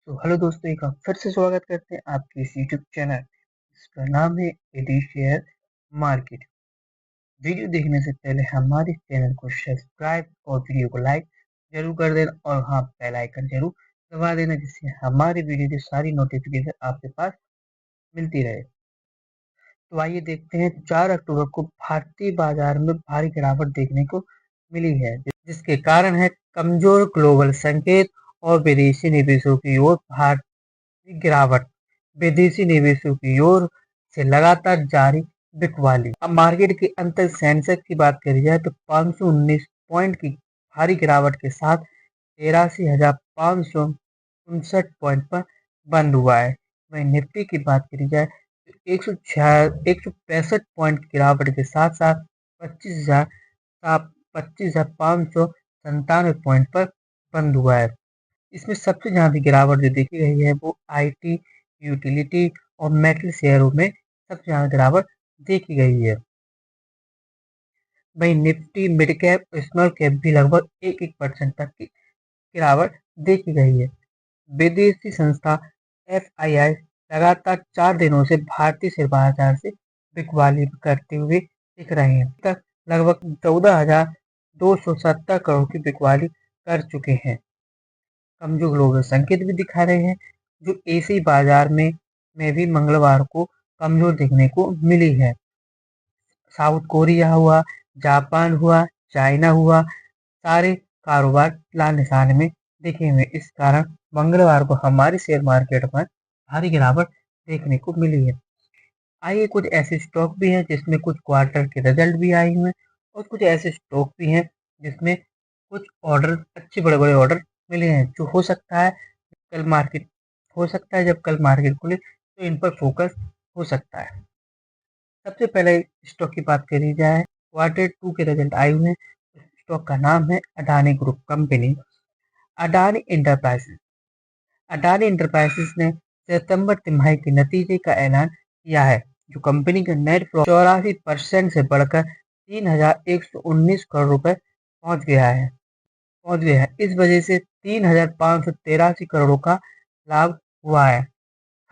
तो हेलो दोस्तों, एक बार फिर से स्वागत करते हैं आपके इस यूट्यूब चैनल जिसका नाम है एडी शेयर मार्केट। वीडियो देखने से पहले हमारे चैनल को सब्सक्राइब और वीडियो को लाइक जरूर कर देना और हाँ, बेल आइकन जरूर दबा देना जिससे हमारे वीडियो की सारी नोटिफिकेशन आपके पास मिलती रहे। तो आइए देखते हैं, 4 अक्टूबर को भारतीय बाजार में भारी गिरावट देखने को मिली है, जिसके कारण है कमजोर ग्लोबल संकेत और विदेशी निवेशों की ओर गिरावट। विदेशी निवेशों की ओर से लगातार जारी बिकवाली। अब मार्केट के अंतर सेंसेक्स की बात करी जाए तो 519 पॉइंट की भारी गिरावट के साथ 83,559 पॉइंट पर बंद हुआ है। वहीं निफ्टी की बात करी जाए तो 165 पॉइंट की गिरावट के साथ साथ 25,597 पॉइंट पर बंद हुआ है। इसमें सबसे ज़्यादा गिरावट जो देखी गई है वो आईटी, यूटिलिटी और मेटल शेयरों में सबसे ज़्यादा गिरावट देखी गई है। वहीं निफ्टी मिड कैप और स्मॉल कैप भी लगभग 1% तक की गिरावट देखी गई है। विदेशी संस्था एफआईआई लगातार 4 दिनों से भारतीय शेयर बाजार से बिकवाली करते हुए दिख रहे हैं। तक लगभग 14,270 करोड़ की बिकवाली कर चुके हैं। कमजोर ग्लोबल संकेत भी दिखा रहे हैं, जो एशियाई बाजार में भी मंगलवार को कमजोर देखने को मिली है। साउथ कोरिया हुआ, जापान हुआ, चाइना हुआ, सारे कारोबार लाल निशान में दिखे हुए। इस कारण मंगलवार को हमारे शेयर मार्केट में भारी गिरावट देखने को मिली है। आइए, कुछ ऐसे स्टॉक भी हैं जिसमें कुछ क्वार्टर के रिजल्ट भी आए हुए हैं और कुछ ऐसे स्टॉक भी हैं जिसमें कुछ ऑर्डर, अच्छे बड़े बड़े ऑर्डर मिले हैं, जो हो सकता है कल मार्केट हो सकता है जब कल मार्केट खुले तो इन पर फोकस हो सकता है। सबसे पहले स्टॉक की बात करी जाए, क्वार्टर 2 के रिजल्ट आए हुए हैं। स्टॉक का नाम है Adani group company. Adani enterprises Adani enterprises ने सितंबर तिमाही के नतीजे का ऐलान किया है, जो कंपनी का नेट प्रॉफिट 84% से बढ़कर 3,119 करोड़ रुपए पहुंच गया है। इस वजह से 3,583 करोड़ का लाभ हुआ है।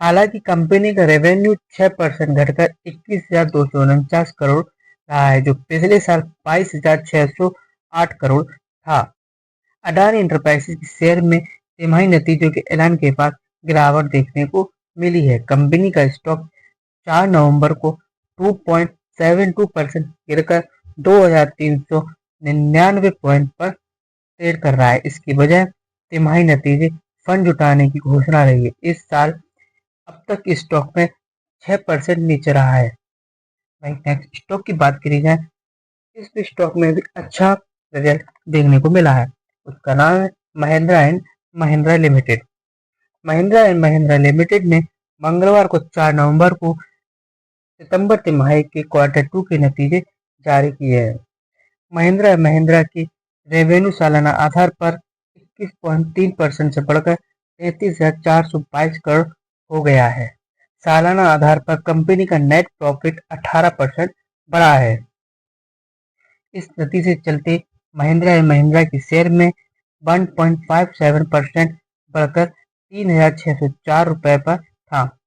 हालांकि कंपनी का रेवेन्यू 6% घटकर 21,249 करोड़ रहा है, जो पिछले साल 22,608 करोड़ था। अडानी इंटरप्राइजेस के शेयर में तिमाही नतीजों के ऐलान के बाद गिरावट देखने को मिली है। कंपनी का स्टॉक 4 नवंबर को 2.72% गिरकर 2,399 पॉइंट पर ट्रेड कर रहा है। इसकी वजह तिमाही नतीजे फंड जुटाने की घोषणा रही है। इस साल अब तक स्टॉक में 6% नीचे रहा है। वहीं नेक्स्ट स्टॉक की बात करी जाए, इस स्टॉक में भी अच्छा रिजल्ट देखने को मिला है। उसका नाम है Mahindra and Mahindra limited. Mahindra and Mahindra limited ने मंगलवार को 4 नवंबर को सितंबर तिमाही के क्वार्टर 2 के नतीजे जारी किए हैं। महिंद्रा एंड महिंद्रा की रेवेन्यू सालाना आधार पर 21.3% से बढ़कर 33,422 करोड़ हो गया है। सालाना आधार पर कंपनी का नेट प्रॉफिट 18% बढ़ा है। इस नतीजे से चलते महिंद्रा एंड महिंद्रा के शेयर में 1.57% बढ़कर 3,604 रुपए पर था।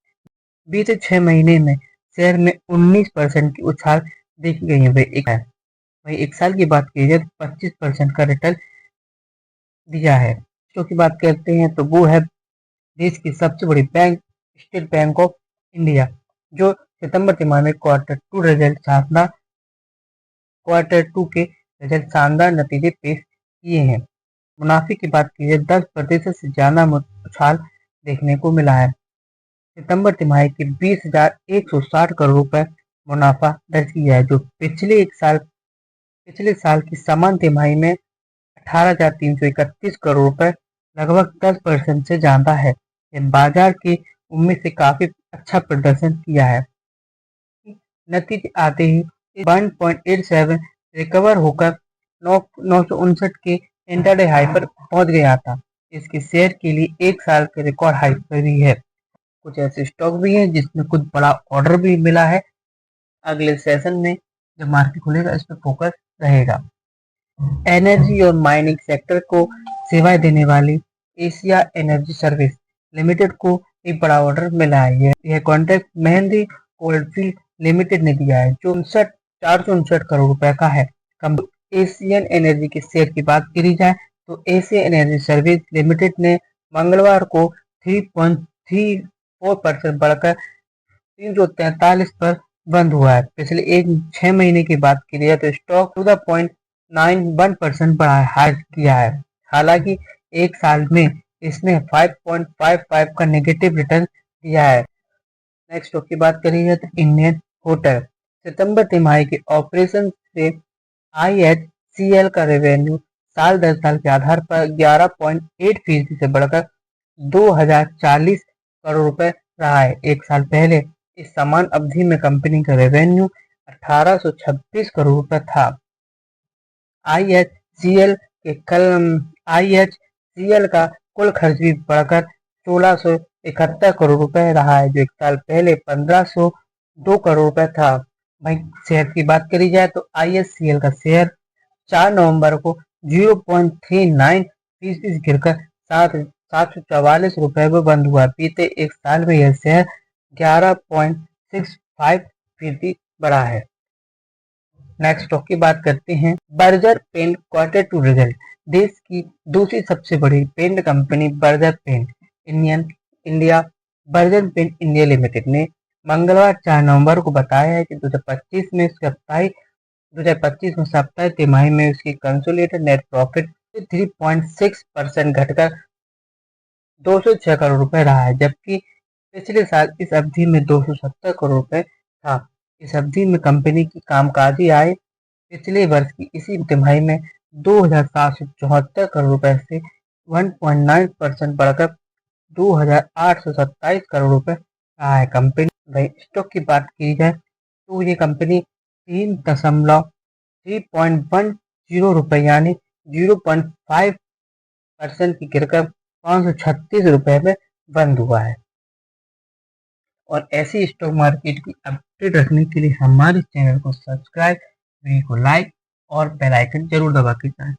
बीते 6 महीने में शेयर में 19% की उछाल देखी गई है। वही एक साल की बात की जाए तो 25% का रिटर्न दिया है। जो की बात करते हैं तो वो है देश की सबसे बड़ी bank state bank of India, जो सितंबर तिमाही में क्वार्टर टू के रिजल्ट शानदार नतीजे पेश किए हैं। मुनाफे की बात की जाए 10% से ज्यादा उछाल देखने को मिला है। सितंबर तिमाही के 20,160 करोड़ रुपए मुनाफा दर्ज किया है, जो पिछले साल की समान तिमाही में 18,331 करोड़ रुपए लगभग 10% से ज्यादा है। यह बाजार की उम्मीद से काफी अच्छा प्रदर्शन किया है। नतीजे आते ही 1.87 रिकवर होकर 959 के इंटरडे हाई पर पहुंच गया था। इसके शेयर के लिए एक साल के रिकॉर्ड हाई पर भी है। कुछ ऐसे स्टॉक भी हैं जिसमें कुछ बड़ा ऑर्डर भी मिला है। अगले सेशन में जब मार्केट खुलेगा इस पर फोकस रहेगा। एनर्जी और माइनिंग सेक्टर को सेवाएं देने वाली एशिया एनर्जी सर्विस लिमिटेड को एक बड़ा ऑर्डर मिला है। यह कॉन्ट्रैक्ट महेंद्री कोलफील्ड लिमिटेड ने दिया है, जो 459 करोड़ रुपए का है। एशियन एनर्जी के शेयर की बात करी जाए तो एशियन एनर्जी सर्विस लिमिटेड ने मंगलवार को 3.34% बढ़कर 343 पर बंद हुआ है। पिछले 6 महीने की बात की जाए तो स्टॉक 14.91% बढ़ा हाई किया है। हालांकि एक साल में इसने 5.55 का नेगेटिव रिटर्न दिया है। नेक्स्ट स्टॉक की बात करी जाए तो इंडियन होटल सितंबर तिमाही के ऑपरेशन से IHCL का रेवेन्यू साल दर साल के आधार पर 11.8% से बढ़कर 2040 करोड़ रुपए रहा है। एक साल पहले इस समान अवधि में कंपनी का रेवेन्यू 1826 करोड़ रुपए था। IHCL का कुल खर्च भी बढ़कर 1671 करोड़ रुपए रहा है, जो एक साल पहले 1502 करोड़ रुपए था। भाई शेयर की बात करी जाए तो IHCL का शेयर 4 नवंबर को 0.39% गिरकर 744 रुपए में बंद हुआ। बीते एक साल में यह शेयर 11.65% बढ़ा है। नेक्स्ट स्टॉक की बात करते हैं बर्जर पेंट Q2 रिजल्ट। देश की दूसरी सबसे बड़ी paint company Berger paint India limited ने मंगलवार 4 नवंबर को बताया है कि 2025 में साप्ताहिक तिमाही में उसकी कंसोलिडेटेड नेट प्रॉफिट 3.6% घटकर 206 करोड़ रुपए रहा है, जबकि पिछले साल इस अवधि में 270 करोड़ रुपए था। इस अवधि में कंपनी की कामकाजी आय पिछले वर्ष की इसी तिमाही में 2,774 करोड़ रुपए से 1.9% बढ़कर 2,827 करोड़ रुपए रहा है। कंपनी स्टॉक की बात की जाए तो ये कंपनी 3.10 रुपए यानी 0.5% की गिरकर 536 रुपए में बंद हुआ है। और ऐसी स्टॉक मार्केट की अपडेट रखने के लिए हमारे चैनल को सब्सक्राइब, वीडियो को लाइक और बेल आइकन जरूर दबा के जाएं।